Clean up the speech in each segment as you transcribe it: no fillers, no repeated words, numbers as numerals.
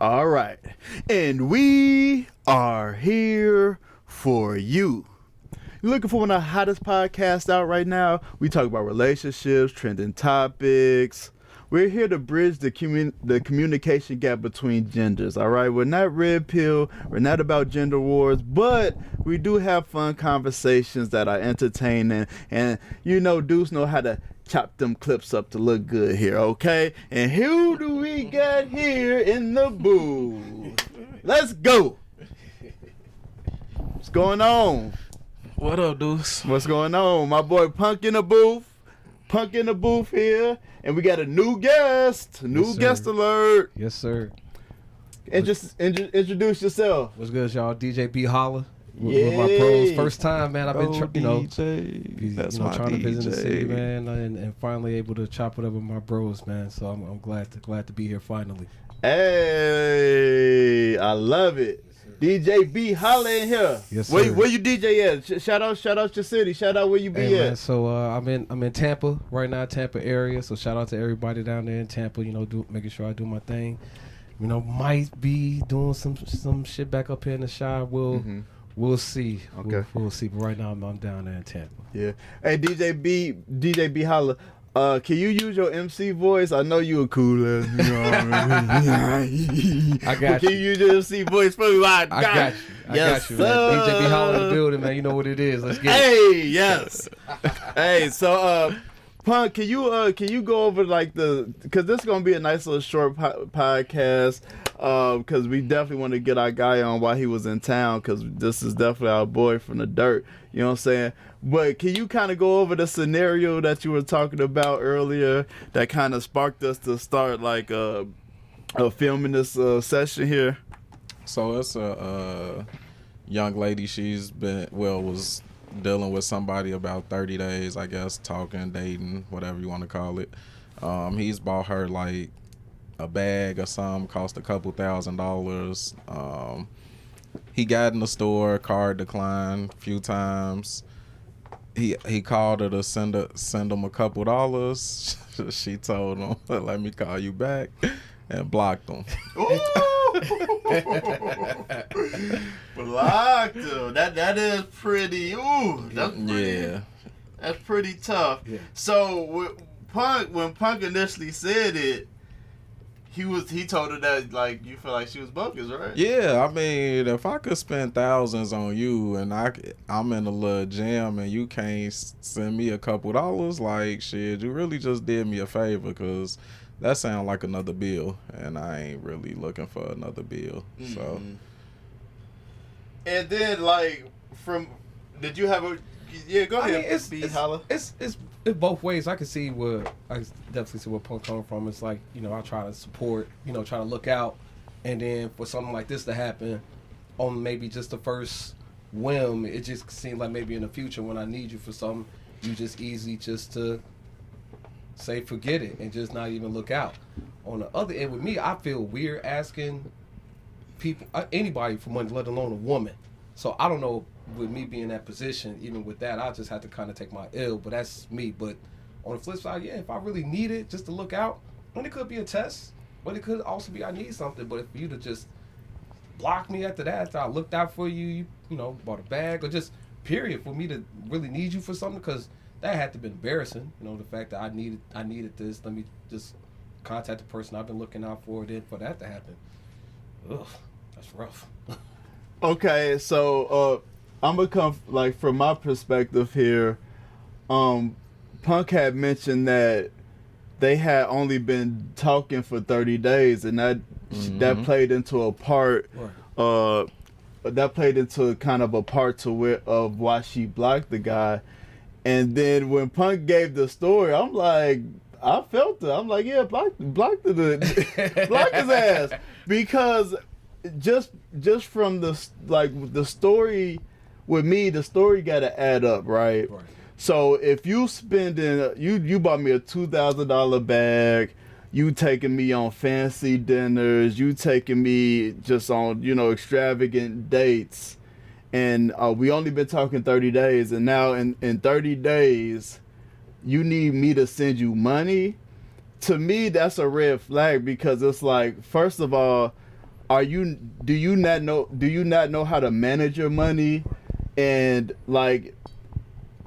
All right. And we are here for you. You're looking for one of the hottest podcasts out right now? We talk about relationships, trending topics. We're here to bridge the communication gap between genders, all right? We're not red pill. We're not about gender wars, but we do have fun conversations that are entertaining. And, dudes know how to chop them clips up to look good here, okay? And who do we got here in the booth? Let's go. What's going on? What up, dudes? What's going on? My boy Punk in the booth. Punk in the booth here. And we got a new guest. New guest alert. Yes, sir. Introduce yourself. What's good, y'all? DJ B Holla. Yeah. With my pros. First time, man. I've been, DJ. That's my trying DJ. to visit the city, man, and finally able to chop it up with my bros, man. So I'm glad to be here finally. Hey, I love it. DJ B Holla in here. Yes, sir. Where you DJ at? Shout out your city. Shout out where you be hey, at. Man, so I'm in Tampa right now, Tampa area. So shout out to everybody down there in Tampa. Making sure I do my thing. Might be doing some shit back up here in the Chi. We'll see. Okay. We'll see. But right now I'm down there in Tampa. Yeah. Hey, DJ B Holla. Can you use your MC voice? I know you a cool ass. I got Can you use your MC voice for me? I got you. I got you, man. DJ B Holla in the building, man. You know what it is. Let's get it. Hey, yes. Hey, so Punk, can you go over because this is gonna be a nice little short podcast. Because we definitely want to get our guy on while he was in town, because this is definitely our boy from the dirt. You know what I'm saying? But can you kind of go over the scenario that you were talking about earlier that kind of sparked us to start filming this session here? So it's a young lady. She's was dealing with somebody about 30 days, I guess, talking, dating, whatever you want to call it. He's bought her like a bag or something, cost a couple $1,000s. He got in the store, card declined a few times. He called her to send him a couple dollars. She told him, "Let me call you back," and blocked him. Blocked him. That is pretty. Ooh, that's pretty. Yeah. That's pretty tough. Yeah. So when Punk initially said it, he told her that you feel like she was bogus, right? Yeah, I mean, if I could spend thousands on you and I'm in a little jam and you can't send me a couple dollars, shit, you really just did me a favor, because that sounds like another bill, and I ain't really looking for another bill. Mm-hmm. So. And then did you have a? Yeah, go ahead. It's both ways. I definitely see where Punk coming from. It's I try to support, try to look out, and then for something like this to happen on maybe just the first whim, it just seems like maybe in the future when I need you for something, you just easy just to say forget it and just not even look out. On the other end with me, I feel weird asking people, anybody for money, let alone a woman. So I don't know. With me being in that position, even with that, I just have to kind of take my L, but that's me. But on the flip side, yeah, if I really need it just to look out, and it could be a test, but it could also be I need something. But if you to just block me after that, after I looked out for you, bought a bag, or just period, for me to really need you for something, because that had to be embarrassing. The fact that I needed this, let me just contact the person I've been looking out for, then for that to happen. Ugh, that's rough. Okay, so I'm gonna come from my perspective here. Punk had mentioned that they had only been talking for 30 days, and that played into a part. Right. That played into kind of a part of why she blocked the guy. And then when Punk gave the story, I'm like, I felt it. I'm like, yeah, block block his ass, because just from the story. With me, the story got to add up, right? So if you spending, you bought me a $2,000 bag, you taking me on fancy dinners, you taking me just on, extravagant dates, and we only been talking 30 days, and now in 30 days, you need me to send you money. To me, that's a red flag, because it's like, first of all, do you not know how to manage your money? And like,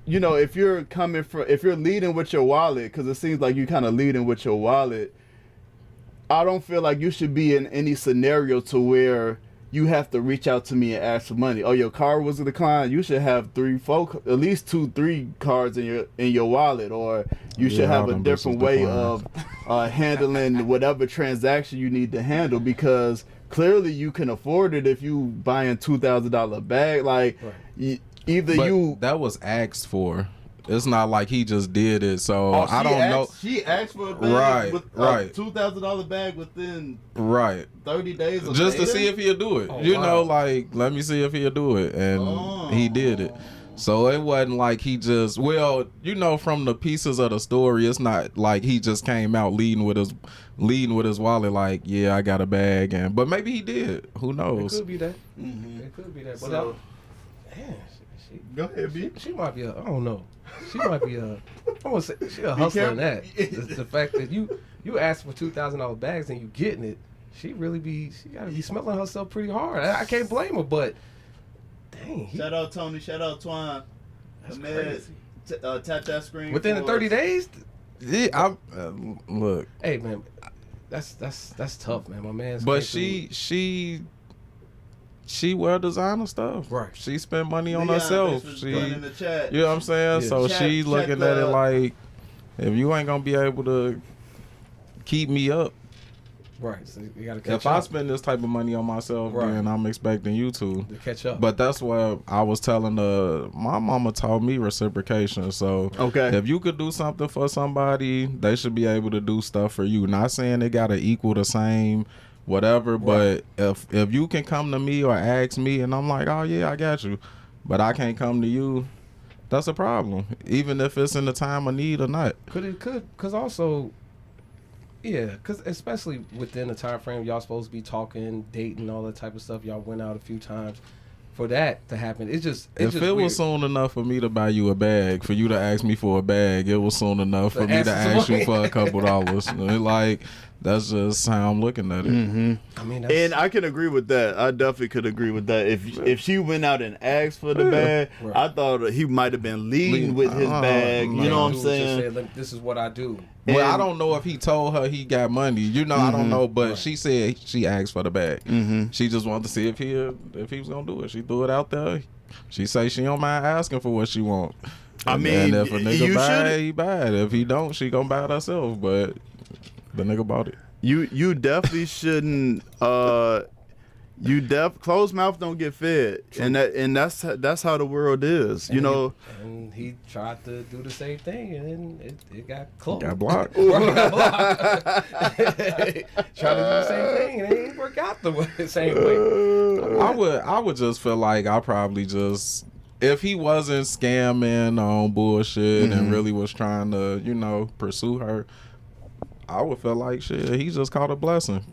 you know, if you're leading with your wallet, because it seems like you kind of leading with your wallet, I don't feel like you should be in any scenario to where you have to reach out to me and ask for money. Oh, your card was declined. You should have at least 2-3 cards in your wallet, or you should have a different way of handling whatever transaction you need to handle, because clearly you can afford it if you buying $2,000 bag. Like, but that was asked for. It's not like he just did it. So I don't know. She asked for a bag, right. $2,000 bag within 30 days. Just to see if he'll do it. Know, like, let me see if he'll do it, and he did it. So it wasn't like he just, from the pieces of the story, it's not like he just came out leading with his wallet, like, yeah, I got a bag, but maybe he did. Who knows? It could be that. It could be that. But go ahead, B. She might be I don't know. She might be I want to say she a hustler in that. The fact that you ask for $2,000 bags and you getting it, she gotta be smelling herself pretty hard. I can't blame her, but dang. Shout out Tony, shout out Twine. That's crazy. Tap that screen within the 30 days. Yeah, look. Hey man, that's tough, man. My man's. But she wear designer stuff. Right. She spent money on herself. In the chat. You know what I'm saying? Yeah. So she's looking at it like, if you ain't gonna be able to keep me up. Right. So you gotta catch up. If I spend this type of money on myself, then I'm expecting you to catch up. But that's what I was telling my mama taught me reciprocation. So if you could do something for somebody, they should be able to do stuff for you. Not saying they gotta equal the same whatever, but if you can come to me or ask me and I'm like, oh yeah, I got you, but I can't come to you, that's a problem, even if it's in the time of need or not. Because also, because especially within the time frame y'all supposed to be talking, dating, all that type of stuff, y'all went out a few times. For that to happen, if it was soon enough for me to buy you a bag, for you to ask me for a bag, it was soon enough for me to ask you for a couple dollars. Like, that's just how I'm looking at it. Mm-hmm. I mean, and I can agree with that. I definitely could agree with that. If she went out and asked for the bag, I thought he might have been leading with his bag. You know what I'm saying? Said, this is what I do. Well, I don't know if he told her he got money. I don't know. But she said she asked for the bag. Mm-hmm. She just wanted to see if he was gonna do it. She threw it out there. She say she don't mind asking for what she want. And if a nigga buy it, he buy it. If he don't, she gonna buy it herself. But the nigga bought it. You definitely shouldn't. Closed mouth don't get fed, and that's how the world is. And he tried to do the same thing, and it got closed. Got blocked. Tried to do the same thing, and it didn't work out the same way. I would just feel like I probably just, if he wasn't scamming on bullshit and really was trying to pursue her, I would feel like shit. He just caught a blessing.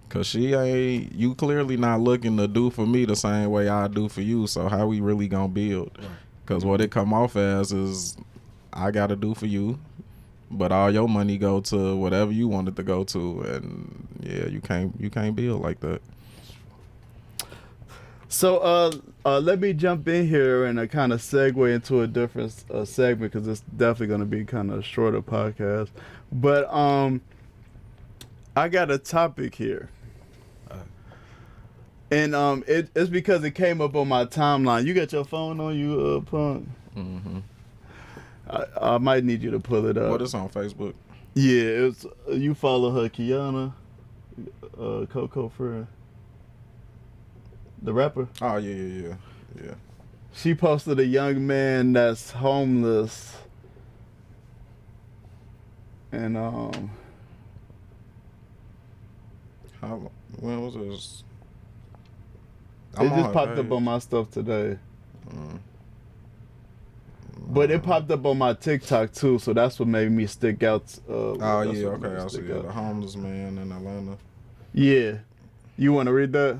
Cause you clearly not looking to do for me the same way I do for you. So how we really gonna build? Cause what it come off as is, I gotta do for you, but all your money go to whatever you want it to go to, and you can't build like that. So let me jump in here and kind of segue into a different segment, because it's definitely gonna be kind of a shorter podcast. But I got a topic here. And it's because it came up on my timeline. You got your phone on you, Punk? Mm-hmm. I might need you to pull it up. What is on Facebook? Yeah, it's you follow her, Kiana, Coco friend, the rapper. Oh yeah. She posted a young man that's homeless, and when was this? It just popped up on my stuff today. But it popped up on my TikTok too, so that's what made me stick out. Okay, I see it. The homeless man in Atlanta. Yeah. You want to read that?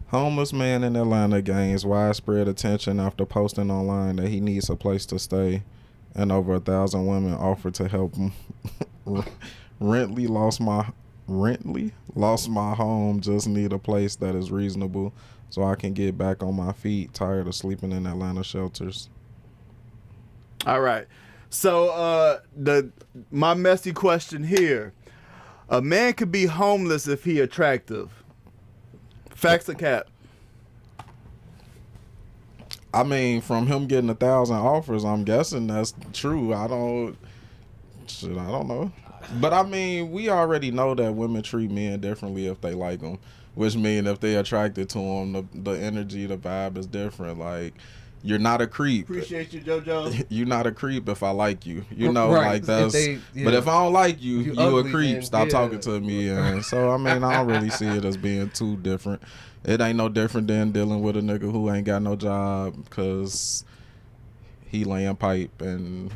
Homeless man in Atlanta gains widespread attention after posting online that he needs a place to stay, and over 1,000 women offered to help him. Rentley lost currently lost my home, just need a place that is reasonable so I can get back on my feet. Tired of sleeping in Atlanta shelters. All right. So my messy question here. A man could be homeless if he attractive. Facts or cap? I mean, from him getting 1,000 offers, I'm guessing that's true. I don't know. But I mean, we already know that women treat men differently if they like them, which means if they attracted to them, the energy, the vibe is different. Like, you're not a creep. Appreciate you, JoJo. You're not a creep if I like you. You know, Right. like that's. But if I don't like you, you a ugly, creep. then, Stop yeah. talking to me. And so I mean, I don't really see it as being too different. It ain't no different than dealing with a nigga who ain't got no job because he laying pipe and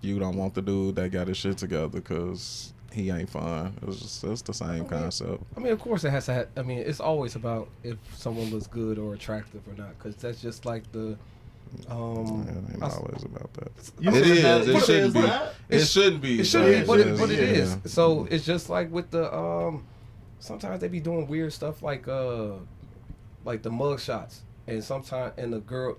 you don't want the dude that got his shit together because he ain't fun. It's the same concept. I mean, of course, it has to. I mean, it's always about if someone looks good or attractive or not, because that's just like the. It ain't always about that. It is. It shouldn't be. It shouldn't be. It should be, but it Yeah. is. So it's just like with the. Sometimes they be doing weird stuff like the mug shots, and sometimes the girl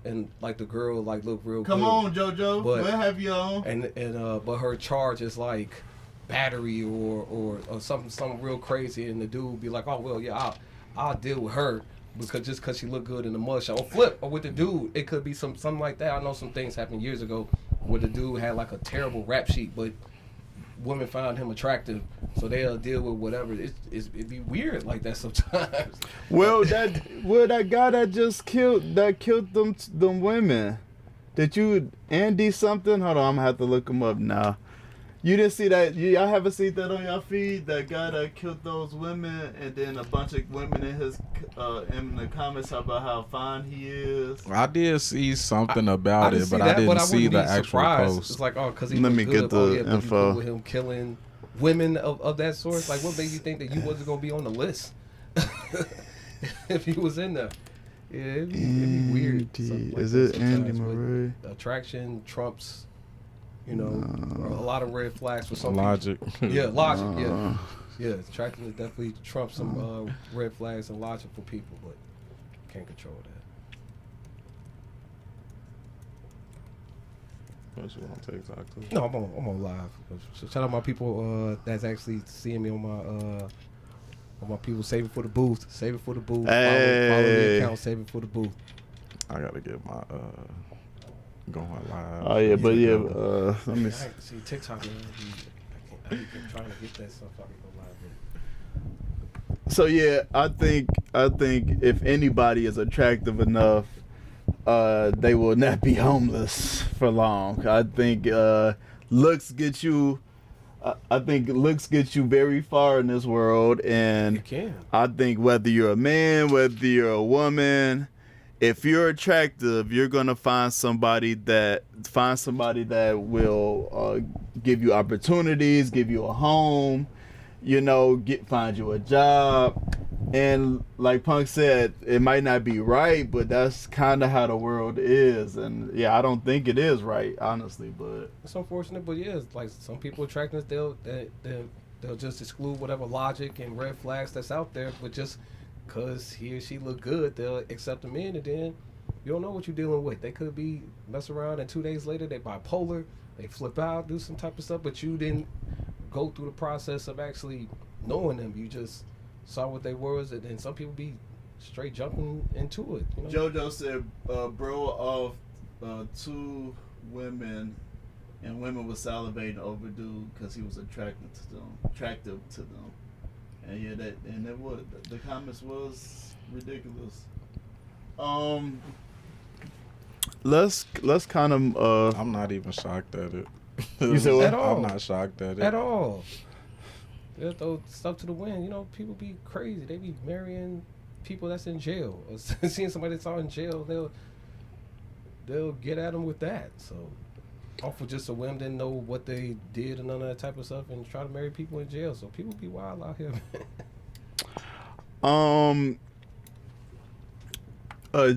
like look real. Come good. on, JoJo. But- We'll have you on. But her charge is like battery or something real crazy, and the dude be like, oh well, yeah, I'll deal with her because she look good in the mug shot. Or flip, or with the dude, it could be something like that. I know some things happened years ago where the dude had like a terrible rap sheet, but women found him attractive, so they'll deal with whatever. It'd be weird like that sometimes. Well, that guy that killed them women. Did you Andy something? Hold on, I'm gonna have to look him up now. You didn't see that? Y'all haven't seen that on your feed? That guy that killed those women, and then a bunch of women in the comments about how fine he is. I did see something about it, but I I didn't see wouldn't the be actual surprised. post. It's like, oh, because he Let was me good. get Oh, the yeah, but you info. cool with him killing women of that sort. Like, what made you think that you wasn't gonna be on the list if you was in there? Yeah, it'd be weird. something like Is that it Andy sometimes, but Murray? Attraction trumps, a lot of red flags for some Logic. people. Yeah, logic. Yeah, attraction definitely trumps some red flags and logic for people, but can't control that. What you on TikTok too? No, I'm on live. So shout out my people that's actually seeing me on my people. Save it for the booth. Save it for the booth. Hey. Follow the account. Save it for the booth. I gotta get my going live. Oh yeah, but yeah. Let me I see. see TikTok. Man, I keep trying to get that stuff so I can go live with. So yeah, I think if anybody is attractive enough, they will not be homeless for long. I think looks get you. I think looks get you very far in this world, and It can. I think whether you're a man, whether you're a woman, if you're attractive, you're gonna find somebody that will give you opportunities, give you a home, find you a job. And like Punk said, it might not be right, but that's kind of how the world is. And yeah, I don't think it is right, honestly. But It's unfortunate, but yeah, it's like some people attractiveness, they'll just exclude whatever logic and red flags that's out there, but just because he or she look good, they'll accept them in, and then you don't know what you're dealing with. They could be mess around, and 2 days later they bipolar, they flip out, do some type of stuff, but you didn't go through the process of actually knowing them. You just saw what they was, and then some people be straight jumping into it. JoJo said, bro off 2 women, and women were salivating over dude because he was attractive to them. And yeah, the comments was ridiculous. Let's kind of I'm not even shocked at it. You said what? At all. I'm not shocked at it. At all. They'll throw stuff to the wind. People be crazy. They be marrying people that's in jail. Or seeing somebody that's out in jail, they'll get at them with that. So, off of just a whim, didn't know what they did and none of that type of stuff, and try to marry people in jail. So people be wild out here.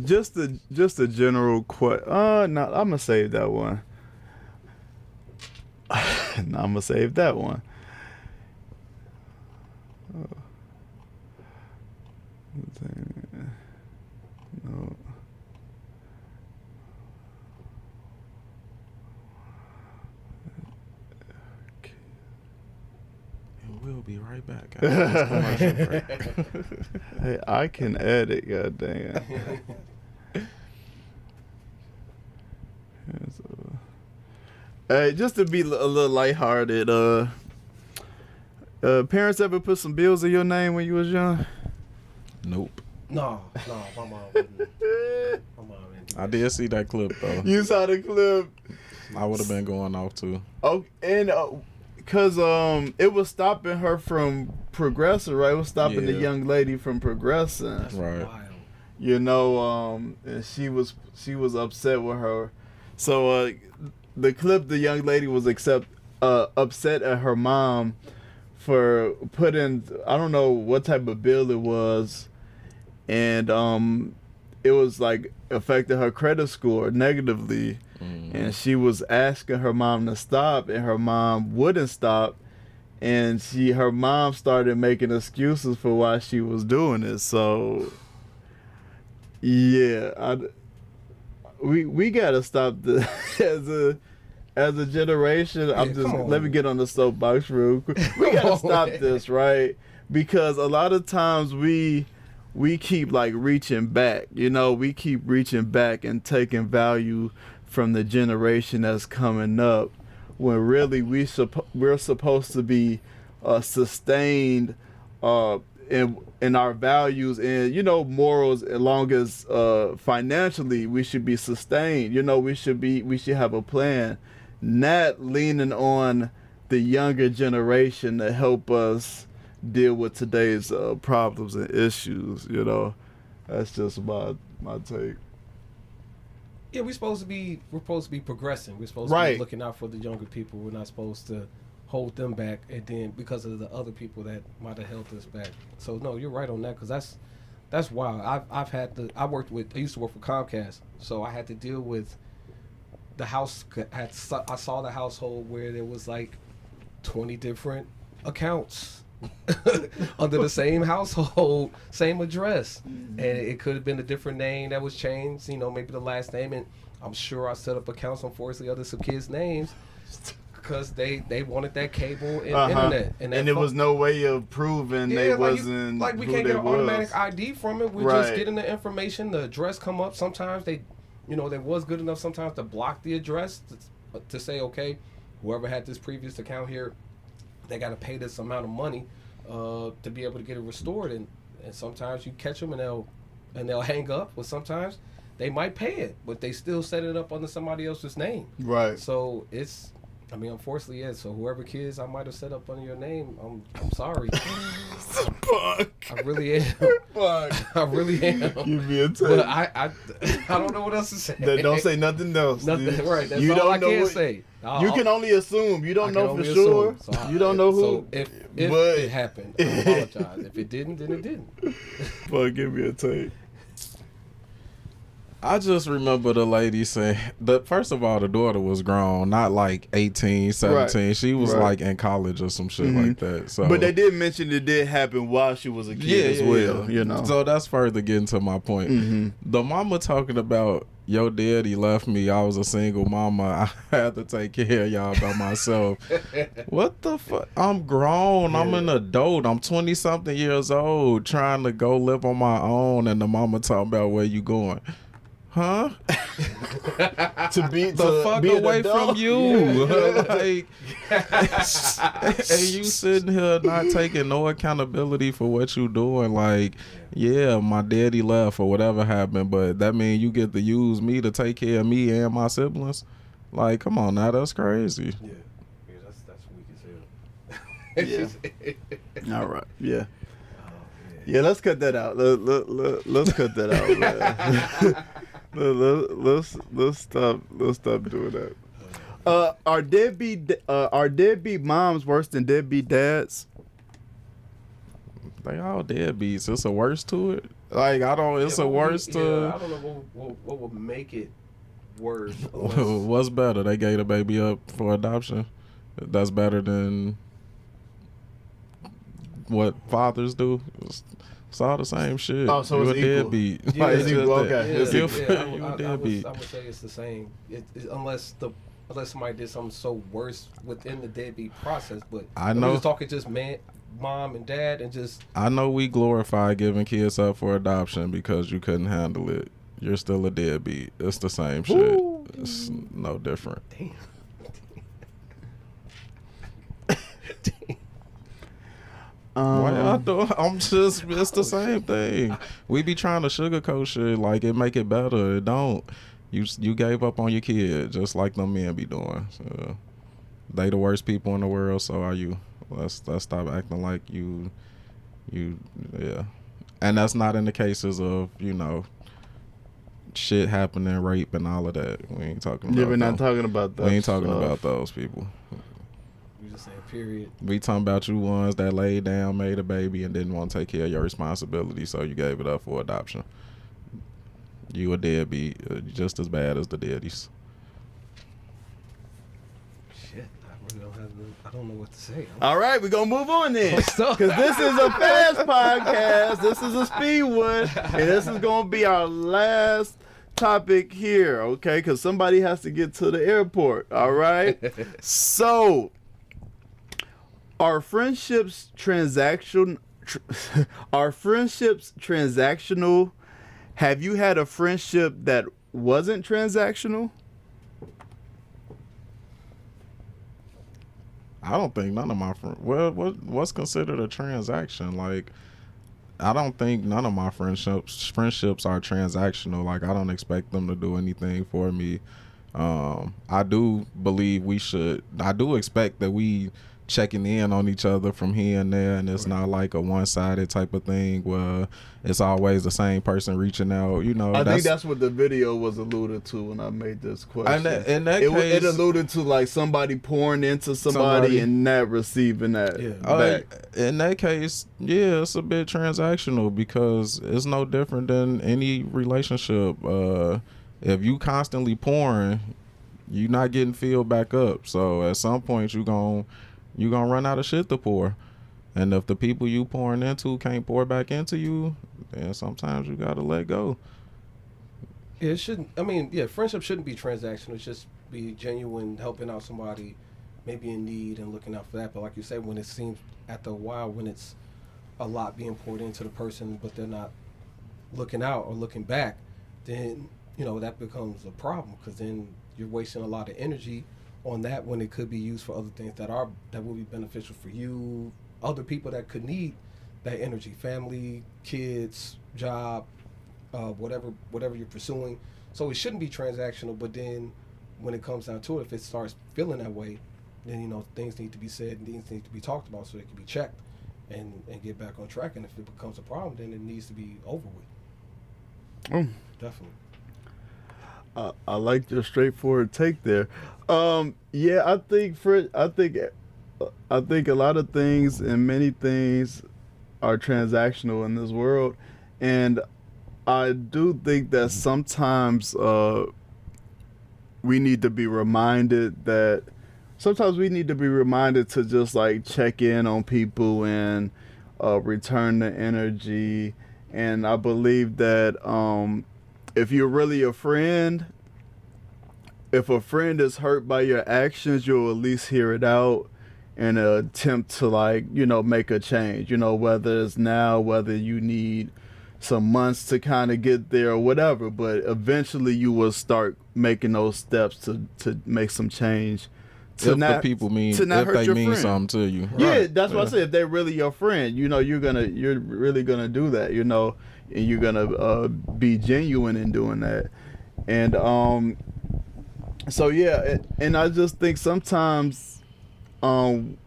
Just a general question. No, I'm gonna save that one. No, I'm gonna save that one. No. And we'll be right back after this commercial break. Hey, I can edit, goddamn. Hey, just to be a little lighthearted, parents ever put some bills in your name when you was young? Nope. No, my mom wouldn't. My mom didn't do I that. did see that clip though. You saw the clip. I would have been going off too. Oh, and cause it was stopping her from progressing, right? It was stopping the Yeah. young lady from progressing. That's Right. wild. You know, and she was upset with her. So the clip, the young lady was upset at her mom for putting, I don't know what type of bill it was, and it was like affected her credit score negatively. And she was asking her mom to stop, and her mom wouldn't stop. And her mom started making excuses for why she was doing it. So, yeah, we gotta stop as a generation. Let me get on the soapbox real quick. We gotta stop this, right? Because a lot of times we keep like reaching back. You know, we keep reaching back and taking value from the generation that's coming up, when really we're supposed to be sustained in our values and, you know, morals, as long as financially we should be sustained. You know, we should have a plan, not leaning on the younger generation to help us deal with today's problems and issues. You know, that's just my take. Yeah, we're supposed to be progressing. We're supposed to Right. be looking out for the younger people. We're not supposed to hold them back, and then because of the other people that might have held us back. So no, you're right on that, because that's wild. I used to work for Comcast, so I had to deal with the house. I saw the household where there was like 20 different accounts under the same household, same address, and it could have been a different name that was changed, you know, maybe the last name. And I'm sure I set up accounts, unfortunately, under some kids' names because they wanted that cable and internet, and there was no way of proving they wasn't like we who can't they get an was. automatic ID from it. We're Right. just getting the information. The address come up. Sometimes they was good enough sometimes to block the address to say, okay, whoever had this previous account here, they got to pay this amount of money to be able to get it restored. And sometimes you catch them and they'll hang up, but sometimes they might pay it, but they still set it up under somebody else's name. Right. So unfortunately, yeah. So whoever kids I might have set up under your name, I'm sorry. Fuck. I really am. Fuck. I really am. You be a But I don't know what else to say. Don't say nothing else. Nothing. dude. Right. That's You all don't I know can what- say. You can only assume. You don't I know can for only sure. assume. So You don't know who. So if but- it happened, I apologize. If it didn't, then it didn't. Fuck, give me a tape. I just remember the lady saying, first of all, the daughter was grown, not like 18, 17. Right. She was Right. like in college or some shit like that. So, But they did mention it did happen while she was a kid as well. You know. So that's further getting to my point. Mhm. The mama talking about, your daddy left me, I was a single mama, I had to take care of y'all by myself. What the fuck? I'm grown. I'm an adult. I'm 20 something years old trying to go live on my own, and the mama talking about where you going. Huh? To be The fuck be an away adult? from you. Like, and you sitting here not taking no accountability for what you doing. Like, yeah, my daddy left or whatever happened, but that mean you get to use me to take care of me and my siblings. Like, come on now, that's crazy. Yeah, that's weak as hell. All right. Yeah. Yeah, let's cut that out. Let's cut that out, man. Let's stop doing that. Are deadbeat moms worse than deadbeat dads? They all deadbeats. It's a worse to it. Like, I don't. It's a worse I to. don't know what would make it worse. What's better? They gave the baby up for adoption. That's better than what fathers do. It's all the same shit. Oh, so you it's a equal. deadbeat. Yeah, it's equal. Okay. Yeah, It's equal. You a deadbeat. I would say it's the same. Unless somebody did something so worse within the deadbeat process. But I we're know. just talking just mom and dad, and just. I know we glorify giving kids up for adoption because you couldn't handle it. You're still a deadbeat. It's the same shit. Woo. It's no different. Damn. Why y'all doing? It's the same thing. We be trying to sugarcoat shit like it make it better. It don't. You gave up on your kid just like them men be doing. So they the worst people in the world. So are you? Let's stop acting like you. Yeah. And that's not in the cases of shit happening, rape and all of that. We ain't talking about. Yeah, we're not talking about that. We ain't talking about those people. We just saying period. We talking about you ones that laid down, made a baby, and didn't want to take care of your responsibility, so you gave it up for adoption. You a deadbeat, just as bad as the daddies. Shit, I don't know what to say. All right, we're going to move on then. What's up? Because this is a fast podcast. This is a speed one. And this is going to be our last topic here, okay? Because somebody has to get to the airport, all right? So, are friendships transactional? Are friendships transactional? Have you had a friendship that wasn't transactional? I don't think none of my friends. Well, what's considered a transaction? Like, I don't think none of my friendships are transactional. Like, I don't expect them to do anything for me. I do believe we should. I do expect that we checking in on each other from here and there, and it's not like a one-sided type of thing where it's always the same person reaching out. I think that's what the video was alluded to when I made this question. In that case, it alluded to like somebody pouring into somebody and not receiving that back. In that case, yeah, it's a bit transactional because it's no different than any relationship. If you constantly pouring, you're not getting filled back up. So at some point, you're gonna run out of shit to pour. And if the people you pouring into can't pour back into you, then sometimes you gotta let go. Yeah, it shouldn't. I mean, yeah, friendship shouldn't be transactional. It just be genuine, helping out somebody, maybe in need and looking out for that. But like you say, when it seems after a while, when it's a lot being poured into the person, but they're not looking out or looking back, then that becomes a problem because then you're wasting a lot of energy on that when it could be used for other things that will be beneficial for you, other people that could need that energy, family, kids, job, whatever you're pursuing. So it shouldn't be transactional, but then when it comes down to it, if it starts feeling that way, then things need to be said and things need to be talked about so it can be checked and get back on track. And if it becomes a problem, then it needs to be over with. Definitely. I like your straightforward take there. Yeah, I think a lot of things and many things are transactional in this world, and I do think that sometimes we need to be reminded to just like check in on people and return the energy. And I believe that if you're really a friend, if a friend is hurt by your actions, you'll at least hear it out in an attempt to make a change, whether it's now, whether you need some months to kind of get there or whatever, but eventually you will start making those steps to make some change. If they mean something to you. Yeah, right. That's what I said. If they're really your friend, you're really gonna do that, and you're gonna be genuine in doing that. And so yeah, and I just think sometimes when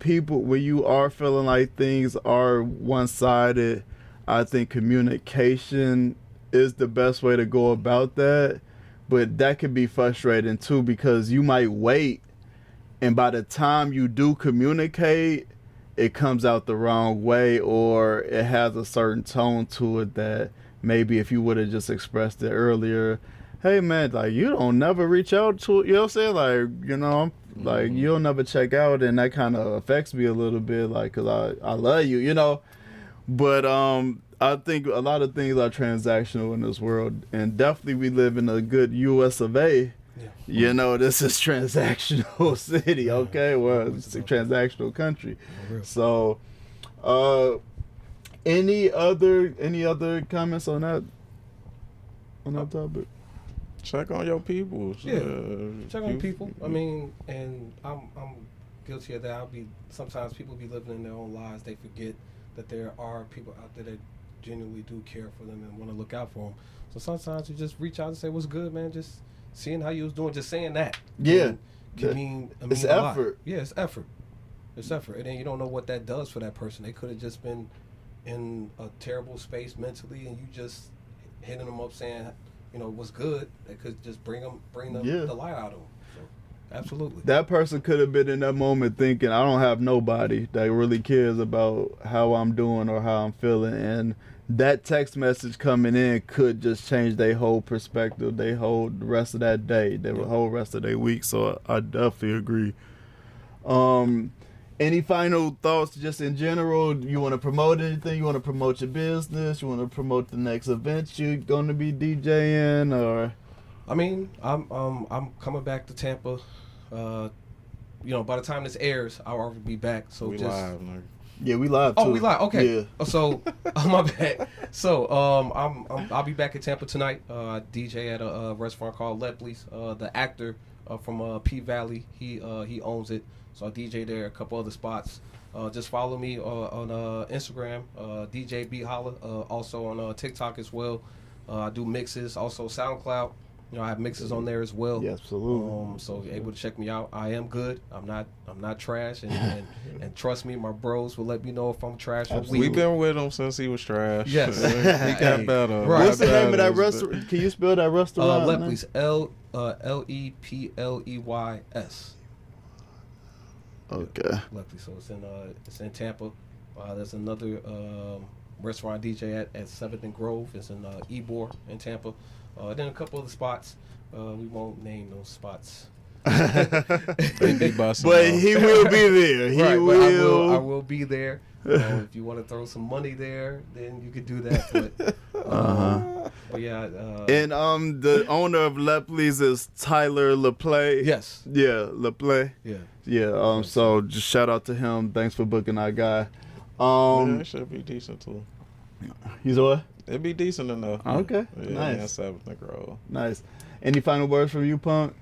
you are feeling like things are one-sided, I think communication is the best way to go about that. But that could be frustrating too, because you might wait, and by the time you do communicate, it comes out the wrong way, or it has a certain tone to it that maybe if you would have just expressed it earlier, hey man, like you don't never reach out to, you know what I'm saying? Like, you'll never check out, and that kind of affects me a little bit, like, cause I love you, But I think a lot of things are transactional in this world, and definitely we live in a good U.S. of A. Yeah. You know, this is transactional city, okay? Well, it's a transactional country. So, any other comments on that topic? Check on your people. Yeah, check on people. I mean, and I'm guilty of that. Sometimes people be living in their own lives. They forget that there are people out there that genuinely do care for them and want to look out for them. So sometimes you just reach out and say, "What's good, man?" Just seeing how you was doing, just saying that. Yeah, it's effort. Yeah, it's effort. It's effort, and then you don't know what that does for that person. They could have just been in a terrible space mentally, and you just hitting them up saying, you know, what's good. That could just bring the light out of them. So, absolutely. That person could have been in that moment thinking, I don't have nobody that really cares about how I'm doing or how I'm feeling, and that text message coming in could just change their whole perspective, the rest of that day, the whole rest of their week. So I definitely agree. Any final thoughts just in general? You want to promote anything? You want to promote your business? You want to promote the next event you're going to be DJing? Or I mean, I'm coming back to Tampa. You know, by the time this airs, I'll already be back. So we live, nigga. Yeah, we live too. Oh, we live. Okay. Yeah. So, my bad. So, I'll be back in Tampa tonight. DJ at a restaurant called Lepley's. The actor from P Valley, he owns it. So I DJ there, a couple other spots. Just follow me on Instagram, DJ B Holla. Also on TikTok as well. I do mixes. Also SoundCloud. You know, I have mixes on there as well. Yeah, absolutely. So you're able to check me out. I am good. I'm not trash, and trust me, my bros will let me know if I'm trash. We've been with him since he was trash. Yes, he got better. Right. What's the name of that restaurant? Can you spell that restaurant? Lepley's, Lepleys. Okay. Lepley. So it's in Tampa. There's another restaurant DJ at 7th and Grove. It's in Ybor in Tampa. Then a couple other spots. We won't name those spots. But he will be there. He will. I will be there. If you want to throw some money there, then you could do that. But yeah. And the owner of Lepley's is Tyler LaPlay. Yes. Yeah, LaPlay. Yeah. Yeah. So just shout out to him. Thanks for booking our guy. Yeah, it should be decent too. He's what? It'd be decent enough. Okay. Yeah, Nice. 7th and Grove. Nice. Any final words from you, Punk?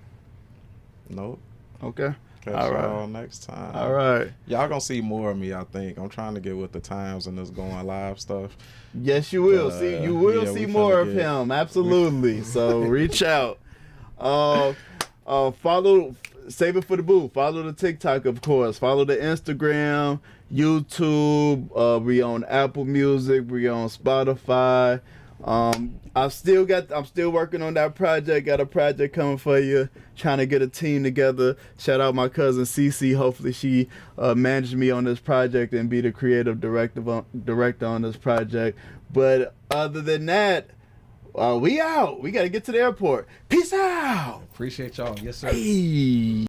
Nope. Okay. Catch All right. y'all next time. All right. Y'all gonna see more of me, I think. I'm trying to get with the times and this going live stuff. Yes, you will. See, you will see more of him. Absolutely. So reach out. Follow. Save it for the booth. Follow the TikTok, of course. Follow the Instagram, YouTube. We on Apple Music. We on Spotify. I'm still working on that project. Got a project coming for you. Trying to get a team together. Shout out my cousin Cece. Hopefully she managed me on this project and be the creative director on this project. But other than that, we out. We got to get to the airport. Peace out. Appreciate y'all. Yes, sir. Hey.